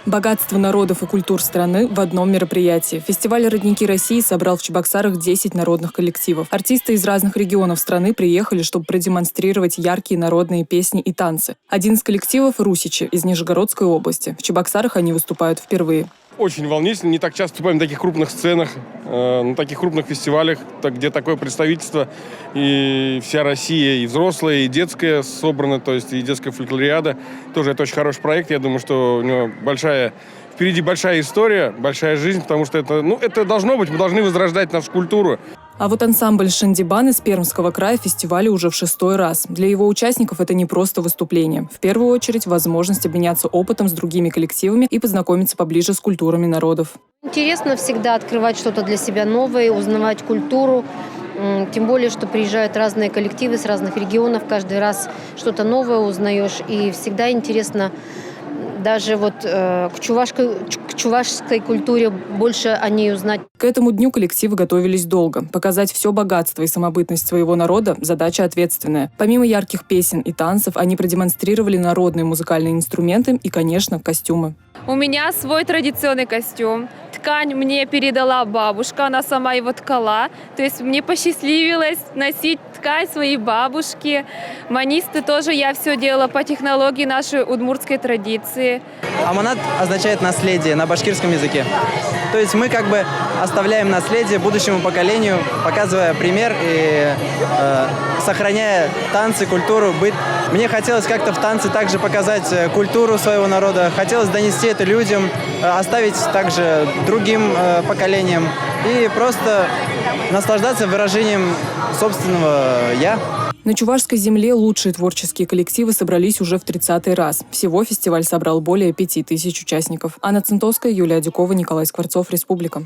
Богатство народов и культур страны в одном мероприятии. Фестиваль «Родники России» собрал в Чебоксарах 10 народных коллективов. Артисты из разных регионов страны приехали, чтобы продемонстрировать яркие народные песни и танцы. Один из коллективов – «Русичи» из Нижегородской области. В Чебоксарах они выступают впервые. Очень волнительно. Не так часто выступаем на таких крупных сценах, на таких крупных фестивалях, где такое представительство. И вся Россия, и взрослая, и детская собрана, то есть и детская фольклориада. Тоже это очень хороший проект. Я думаю, что у него впереди большая история, большая жизнь, потому что это должно быть. Мы должны возрождать нашу культуру. А вот ансамбль «Шандибан» из Пермского края в фестивале уже в 6-й раз. Для его участников это не просто выступление. В первую очередь, возможность обменяться опытом с другими коллективами и познакомиться поближе с культурами народов. Интересно всегда открывать что-то для себя новое, узнавать культуру. Тем более, что приезжают разные коллективы с разных регионов. Каждый раз что-то новое узнаешь. И всегда интересно даже к чувашской культуре больше о ней узнать. К этому дню коллективы готовились долго. Показать все богатство и самобытность своего народа – задача ответственная. Помимо ярких песен и танцев, они продемонстрировали народные музыкальные инструменты и, конечно, костюмы. У меня свой традиционный костюм. Ткань мне передала бабушка, она сама его ткала. То есть мне посчастливилось носить ткань своей бабушки. Манисты тоже я все делала по технологии нашей удмуртской традиции. Аманат означает наследие на башкирском языке. То есть мы оставляем наследие будущему поколению, показывая пример и сохраняя танцы, культуру, быт. Мне хотелось как-то в танце также показать культуру своего народа. Хотелось донести это людям, оставить также другим поколениям и просто наслаждаться выражением собственного «я». На чувашской земле лучшие творческие коллективы собрались уже в 30-й раз. Всего фестиваль собрал более 5000 участников. Анна Центовская, Юлия Дюкова, Николай Скворцов, Республика.